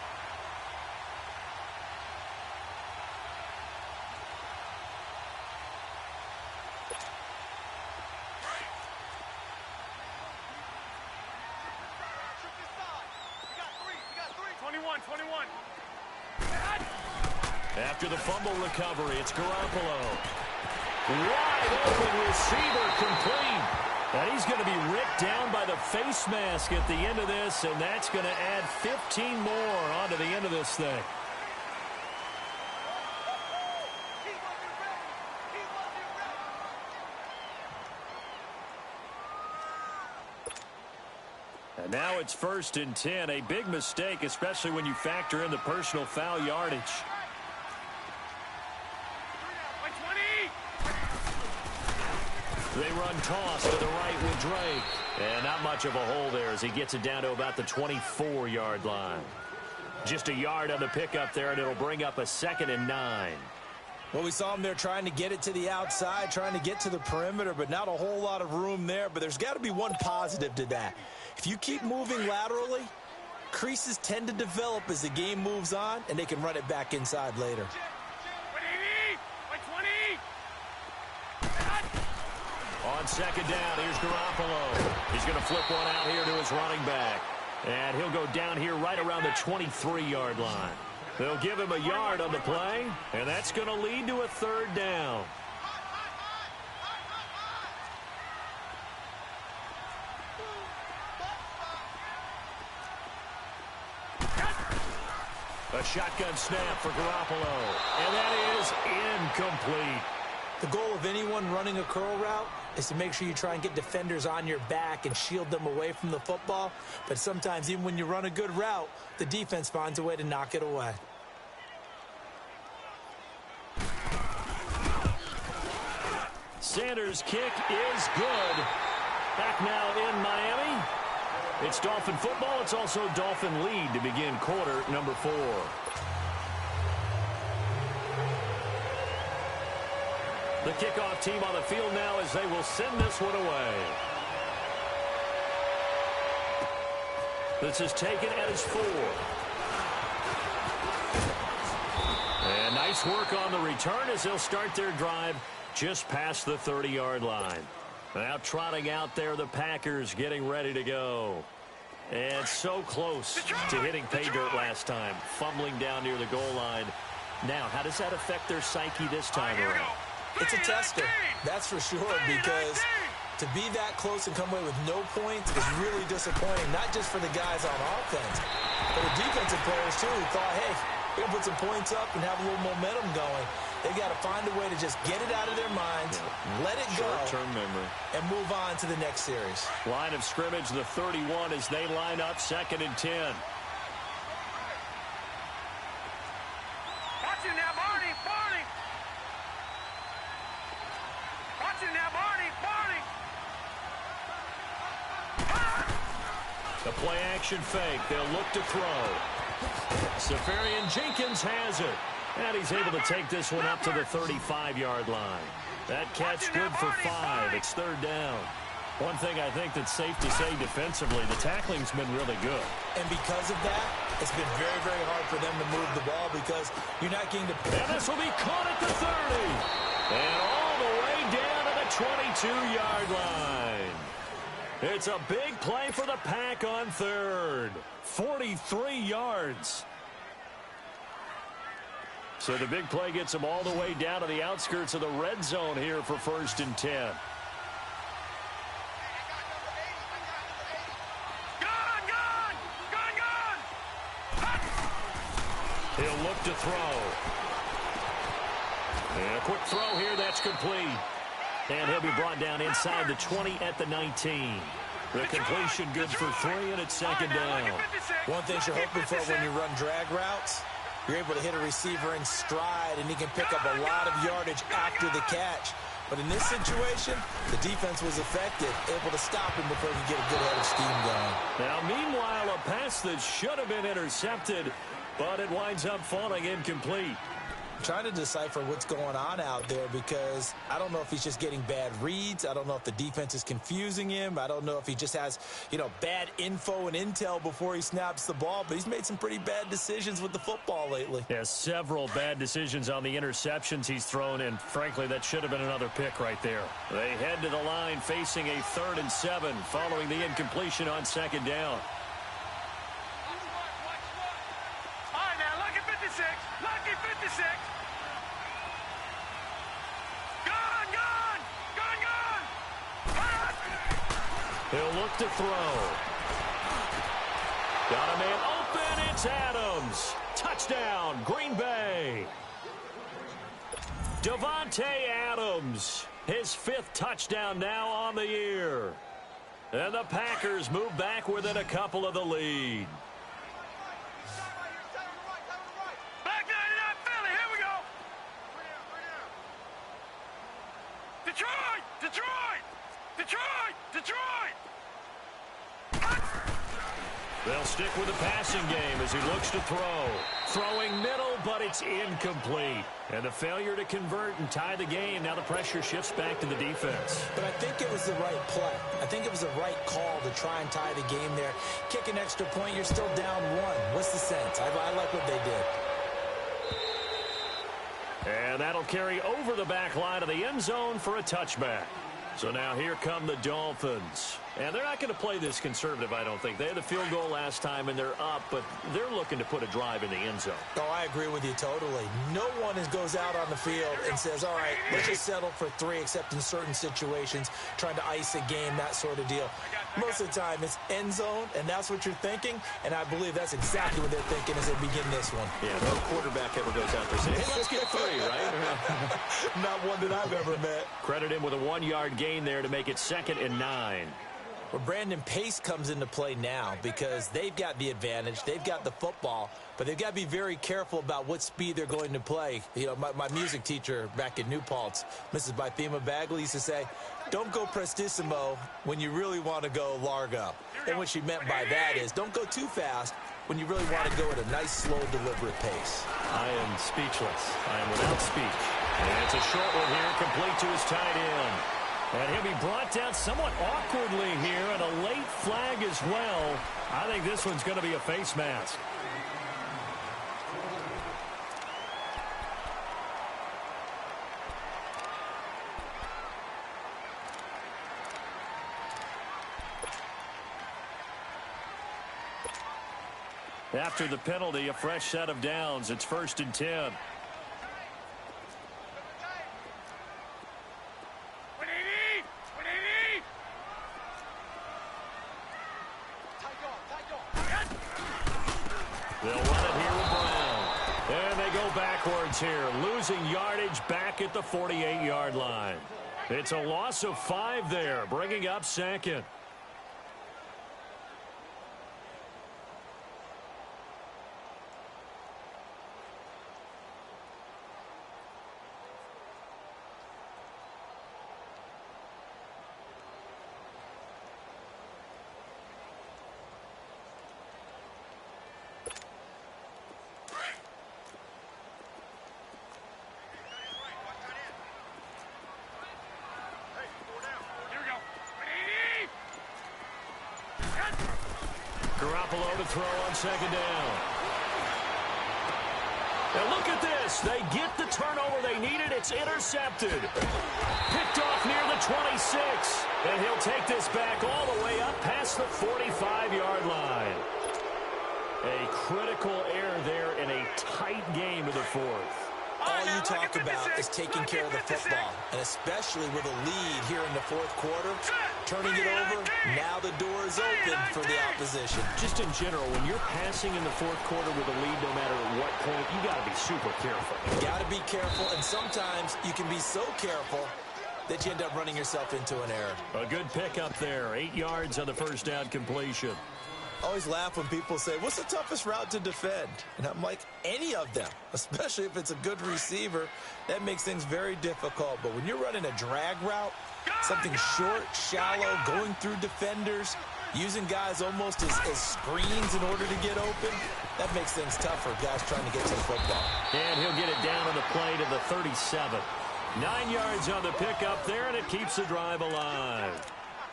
After the fumble recovery, it's Garoppolo. Wide open receiver complete. And he's going to be ripped down by the face mask at the end of this, and that's going to add 15 more onto the end of this thing. And now it's 1st and 10. A big mistake, especially when you factor in the personal foul yardage. They run toss to the right with Drake. And not much of a hole there as he gets it down to about the 24-yard line. Just a yard on the pickup there, and it'll bring up a 2nd and 9. Well, we saw him there trying to get it to the outside, trying to get to the perimeter, but not a whole lot of room there. But there's got to be one positive to that. If you keep moving laterally, Creases tend to develop as the game moves on, and they can run it back inside later. 180, 120. On second down, here's Garoppolo. He's going to flip one out here to his running back. And he'll go down here right around the 23-yard line. They'll give him a yard on the play, and that's going to lead to a third down. A shotgun snap for Garoppolo, and that is incomplete. The goal of anyone running a curl route is to make sure you try and get defenders on your back and shield them away from the football. But sometimes, even when you run a good route, the defense finds a way to knock it away. Sanders' kick is good. Back now in Miami. It's Dolphin football. It's also Dolphin lead to begin quarter number 4. The kickoff team on the field now as they will send this one away. This is taken at his 4. And nice work on the return as they'll start their drive just past the 30-yard line. Now trotting out there, the Packers getting ready to go. And so close to hitting pay dirt last time, fumbling down near the goal line. Now, how does that affect their psyche this time around? It's a tester, that's for sure, because to be that close and come away with no points is really disappointing, not just for the guys on offense, but the defensive players, too, who thought, hey, we're going to put some points up and have a little momentum going. They've got to find a way to just get it out of their minds, let it go, short-term memory, and move on to the next series. Line of scrimmage, the 31 as they line up, 2nd and 10. Watch it now, Barney, Barney. Watch it now, Barney, Barney. The play-action fake. They'll look to throw. Safarian Jenkins has it. And he's able to take this one up to the 35-yard line. That catch good for 5. It's 3rd down. One thing I think that's safe to say defensively, the tackling's been really good. And because of that, it's been very, very hard for them to move the ball because you're not getting the... And this will be caught at the 30. And all the way down to the 22-yard line. It's a big play for the Pack on 3rd. 43 yards. So the big play gets them all the way down to the outskirts of the red zone here for 1st and 10. He'll look to throw. And a quick throw here, that's complete. And he'll be brought down inside the 20 at the 19. The completion good for 3, and it's 2nd down. One thing you're hoping for when you run drag routes, you're able to hit a receiver in stride, and he can pick up a lot of yardage after the catch. But in this situation, the defense was effective, able to stop him before he could get a good head of steam going. Now, meanwhile, a pass that should have been intercepted, but it winds up falling incomplete. I'm trying to decipher what's going on out there because I don't know if he's just getting bad reads. I don't know if the defense is confusing him. I don't know if he just has, bad info and intel before he snaps the ball. But he's made some pretty bad decisions with the football lately. Yeah, several bad decisions on the interceptions he's thrown, and frankly, that should have been another pick right there. They head to the line facing a 3rd and 7 following the incompletion on 2nd down. All right, now, lucky 56. Lucky 56. He'll look to throw. Got a man open. It's Adams. Touchdown, Green Bay. Davante Adams, his 5th touchdown now on the year. And the Packers move back within a couple of the lead. Back 99 Philly, here we go. Detroit, Detroit, Detroit, Detroit. The They'll stick with the passing game as he looks to throw. Throwing middle, but it's incomplete. And the failure to convert and tie the game. Now the pressure shifts back to the defense. But I think it was the right play. I think it was the right call to try and tie the game there. Kick an extra point, you're still down one. What's the sense? I like what they did. And that'll carry over the back line of the end zone for a touchback. So now here come the Dolphins. And they're not going to play this conservative, I don't think. They had the field goal last time, and they're up, but they're looking to put a drive in the end zone. Oh, I agree with you totally. No one goes out on the field and says, all right, let's just settle for 3, except in certain situations, trying to ice a game, that sort of deal. Most of the time, it's end zone, and that's what you're thinking, and I believe that's exactly what they're thinking as they begin this one. Yeah, no quarterback ever goes out there saying, hey, let's get 3, right? Not one that I've ever met. Credit him with a 1-yard gain there to make it 2nd and 9. Well, Brandon, pace comes into play now because they've got the advantage. They've got the football, but they've got to be very careful about what speed they're going to play. You know, my music teacher back in New Paltz, Mrs. Bythema Bagley, used to say, don't go prestissimo when you really want to go largo. And what she meant by that is don't go too fast when you really want to go at a nice, slow, deliberate pace. I am speechless. I am without speech. And it's a short one here, complete to his tight end. And he'll be brought down somewhat awkwardly here, and a late flag as well. I think this one's going to be a face mask. After the penalty, a fresh set of downs. It's 1st and 10. They'll run it here with Brown. And they go backwards here, losing yardage back at the 48-yard line. It's a loss of 5 there, bringing up 2nd. Garoppolo to throw on 2nd down. And look at this. They get the turnover they needed. It's intercepted. Picked off near the 26. And he'll take this back all the way up past the 45-yard line. A critical error there in a tight game of the 4th. All you talk about is taking care of the football, and especially with a lead here in the 4th quarter, turning it over, now the door is open for the opposition. Just in general, when you're passing in the 4th quarter with a lead, no matter at what point, you got to be super careful. You got to be careful, and sometimes you can be so careful that you end up running yourself into an error. A good pickup there, 8 yards on the 1st down completion. I always laugh when people say, what's the toughest route to defend? And I'm like, any of them, especially if it's a good receiver. That makes things very difficult. But when you're running a drag route, something short, shallow, going through defenders, using guys almost as screens in order to get open, that makes things tough for guys trying to get to the football. And he'll get it down on the play to the 37. 9 yards on the pickup there, and it keeps the drive alive.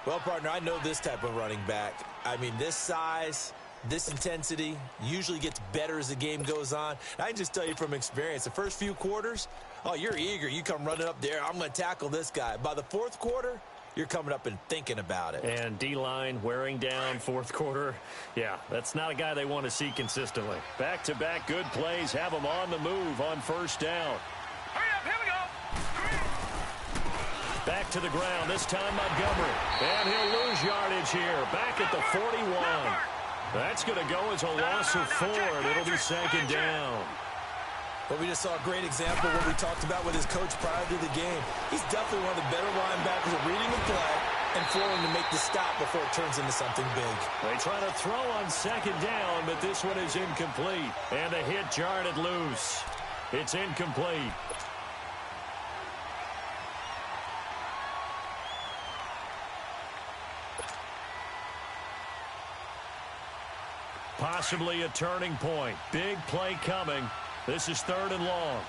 Well, partner, I know this type of running back. I mean, this size, this intensity usually gets better as the game goes on. I can just tell you from experience, the first few quarters, oh, you're eager. You come running up there, I'm going to tackle this guy. By the 4th quarter, you're coming up and thinking about it. And D-line wearing down 4th quarter. Yeah, that's not a guy they want to see consistently. Back-to-back good plays have them on the move on 1st down. Hurry up, here we go. Back to the ground, this time Montgomery. And he'll lose yardage here, back at the 41. That's going to go as a loss of 4, and it'll be 2nd down. But we just saw a great example of what we talked about with his coach prior to the game. He's definitely one of the better linebackers at reading the play and flowing to make the stop before it turns into something big. They try to throw on 2nd down, but this one is incomplete. And the hit jarred it loose. It's incomplete. Possibly a turning point. Big play coming. This is 3rd and long.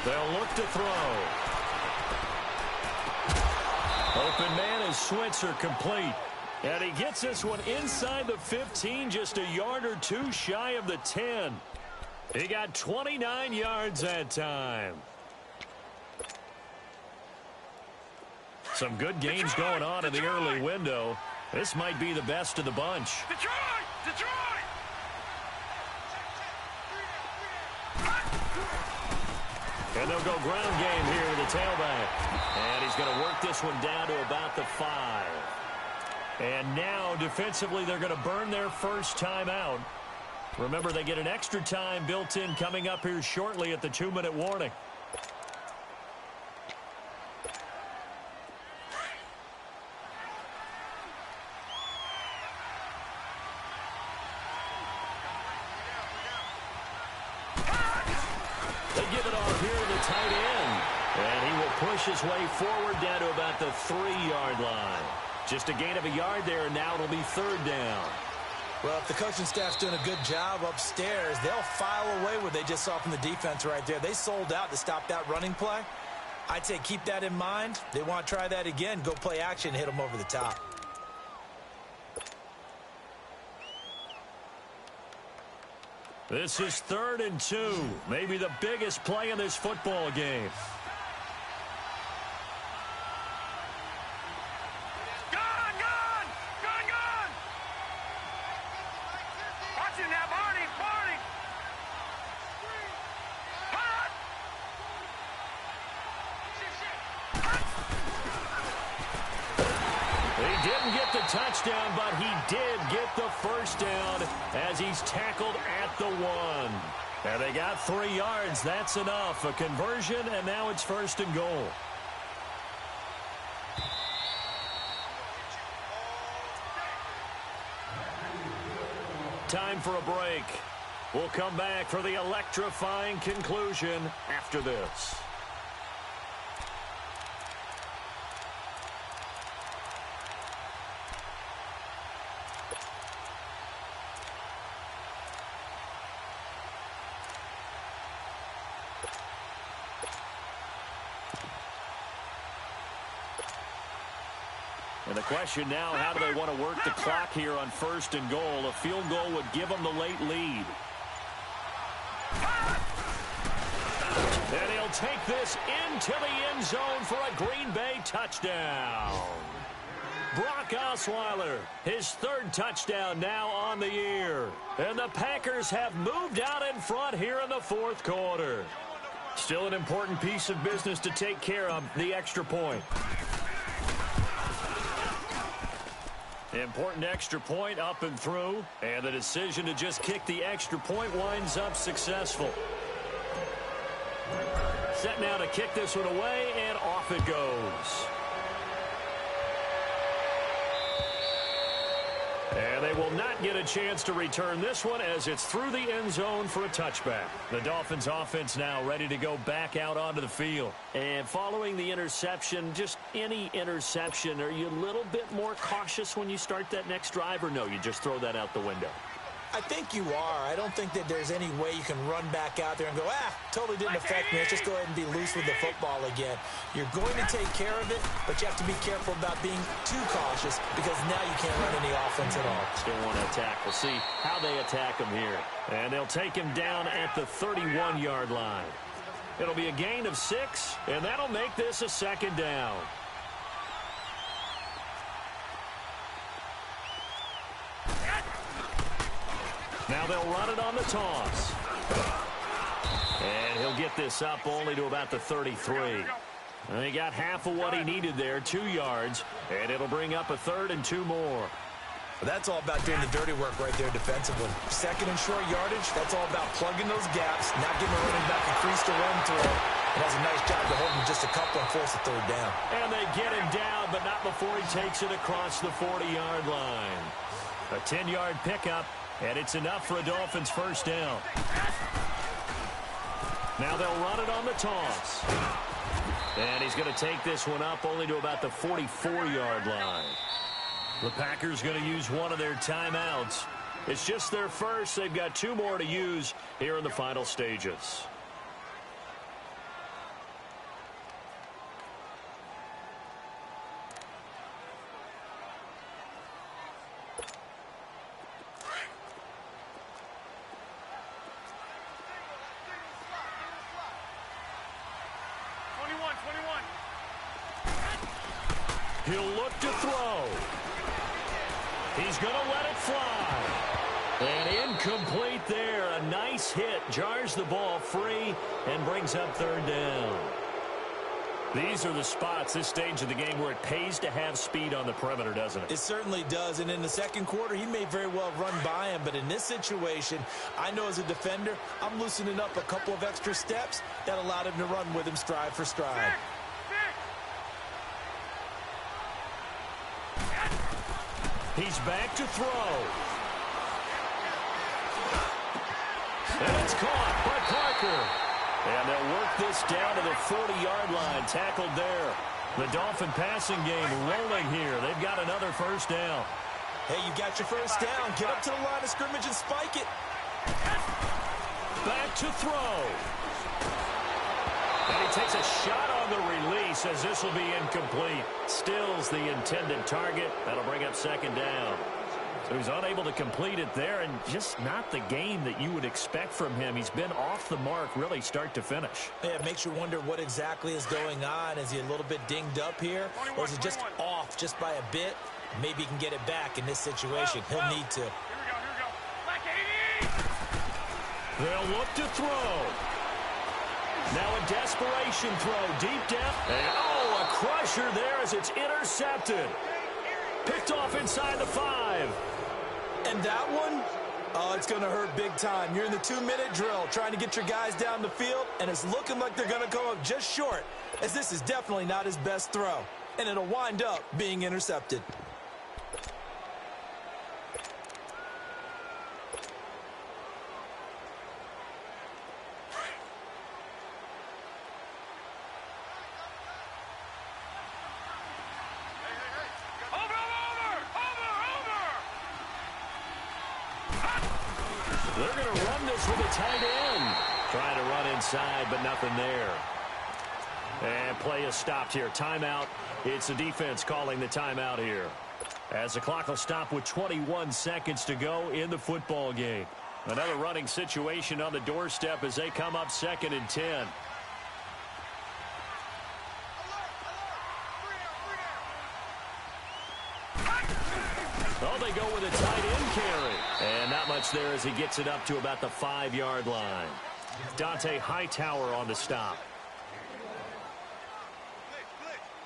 They'll look to throw. Open man is Switzer, complete. And he gets this one inside the 15, just a yard or two shy of the 10. He got 29 yards that time. Some good games going on in the early window. This might be the best of the bunch. Detroit! And they'll go ground game here with the tailback. And he's going to work this one down to about the 5. And now, defensively, they're going to burn their first time out. Remember, they get an extra time built in coming up here shortly at the 2-minute warning. They give it off here to the tight end. And he will push his way forward down to about the 3-yard line. Just a gain of a yard there, and now it'll be 3rd down. Well, if the coaching staff's doing a good job upstairs, they'll file away what they just saw from the defense right there. They sold out to stop that running play. I'd say keep that in mind. They want to try that again, go play action, hit them over the top. This is 3rd and 2. Maybe the biggest play in this football game. Touchdown, but he did get the first down as he's tackled at the 1. And they got 3 yards. That's enough. A conversion, and now it's 1st and goal. Time for a break. We'll come back for the electrifying conclusion after this. And the question now, how do they want to work the clock here on 1st and goal? A field goal would give them the late lead. And he'll take this into the end zone for a Green Bay touchdown. Brock Osweiler, his 3rd touchdown now on the year. And the Packers have moved out in front here in the 4th quarter. Still an important piece of business to take care of, the extra point. Important extra point up and through, and the decision to just kick the extra point winds up successful. Set now to kick this one away, and off it goes. And they will not get a chance to return this one as it's through the end zone for a touchback. The Dolphins offense now ready to go back out onto the field. And following the interception, just any interception, are you a little bit more cautious when you start that next drive, or no, you just throw that out the window? I think you are. I don't think that there's any way you can run back out there and go, totally didn't affect me. Let's just go ahead and be loose with the football again. You're going to take care of it, but you have to be careful about being too cautious because now you can't run any offense at all. Still want to attack. We'll see how they attack him here. And they'll take him down at the 31-yard line. It'll be a gain of 6, and that'll make this a 2nd down. Now they'll run it on the toss. And he'll get this up only to about the 33. And he got half of what he needed there, 2 yards. And it'll bring up a 3rd and 2 more. That's all about doing the dirty work right there defensively. 2nd and short yardage, that's all about plugging those gaps, not giving a running back a crease to run through. It has a nice job to hold him just a couple and force a 3rd down. And they get him down, but not before he takes it across the 40-yard line. A 10-yard pickup. And it's enough for a Dolphins 1st down. Now they'll run it on the toss. And he's going to take this one up only to about the 44-yard line. The Packers going to use one of their timeouts. It's just their first. They've got 2 more to use here in the final stages. He'll look to throw. He's going to let it fly. And incomplete there. A nice hit. Jars the ball free and brings up 3rd down. These are the spots, this stage of the game, where it pays to have speed on the perimeter, doesn't it? It certainly does. And in the second quarter, he may very well run by him. But in this situation, I know as a defender, I'm loosening up a couple of extra steps that allowed him to run with him stride for stride. He's back to throw. And it's caught by Parker. And they'll work this down to the 40-yard line. Tackled there. The Dolphin passing game rolling here. They've got another first down. Hey, you got your first down. Get up to the line of scrimmage and spike it. Back to throw. And he takes a shot on the release as this will be incomplete. Stills the intended target. That'll bring up 2nd down. So he's unable to complete it there, and just not the game that you would expect from him. He's been off the mark really start to finish. Yeah, it makes you wonder what exactly is going on. Is he a little bit dinged up here? Or is it just off just by a bit? Maybe he can get it back in this situation. He'll need to. Here we go. They'll look to throw. Now a desperation throw, deep depth. And a crusher there as it's intercepted. Picked off inside the 5. And that one, oh, it's going to hurt big time. You're in the 2-minute drill trying to get your guys down the field, and it's looking like they're going to come up just short, as this is definitely not his best throw. And it'll wind up being intercepted. They're going to run this with a tight end. Trying to run inside, but nothing there. And play is stopped here. Timeout. It's the defense calling the timeout here. As the clock will stop with 21 seconds to go in the football game. Another running situation on the doorstep as they come up 2nd and 10. Oh, they go with a tight end carry. And not much there as he gets it up to about the 5-yard line. Dante Hightower on the stop.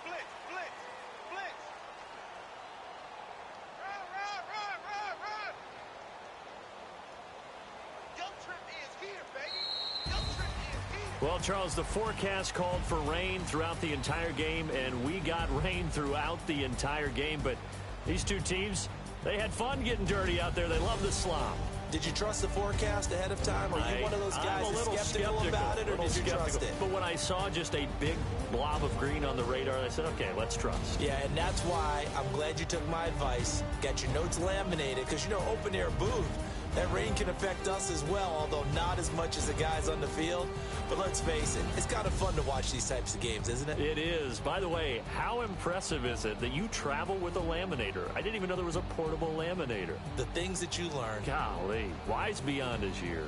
Blitz. Run. Jump trip is here, baby. Jump trip is here. Well, Charles, the forecast called for rain throughout the entire game, and we got rain throughout the entire game. But these two teams, they had fun getting dirty out there. They love the slop. Did you trust the forecast ahead of time? Are you one of those guys that's skeptical about it, or did you trust it? But when I saw just a big blob of green on the radar, I said, okay, let's trust. Yeah, and that's why I'm glad you took my advice. Got your notes laminated, because, you know, open-air booth, that rain can affect us as well, although not as much as the guys on the field. But let's face it, it's kind of fun to watch these types of games, isn't it? It is. By the way, how impressive is it that you travel with a laminator? I didn't even know there was a portable laminator. The things that you learn. Golly, wise beyond his years.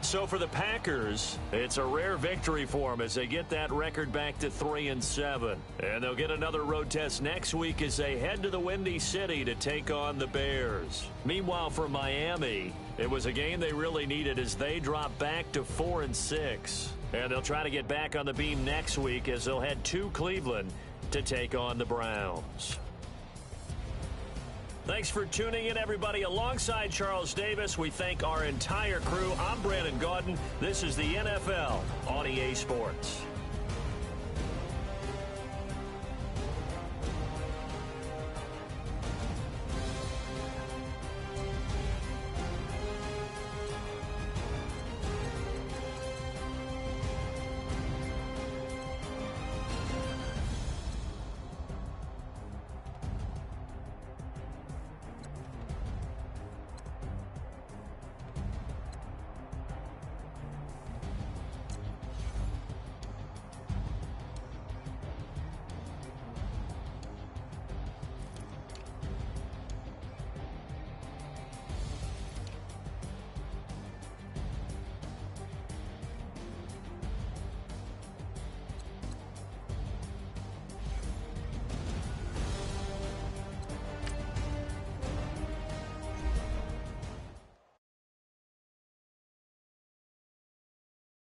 So for the Packers, it's a rare victory for them as they get that record back to 3-7. And they'll get another road test next week as they head to the Windy City to take on the Bears. Meanwhile, for Miami, it was a game they really needed as they drop back to 4-6. And they'll try to get back on the beam next week as they'll head to Cleveland to take on the Browns. Thanks for tuning in, everybody. Alongside Charles Davis, we thank our entire crew. I'm Brandon Gaudin. This is the NFL on EA Sports.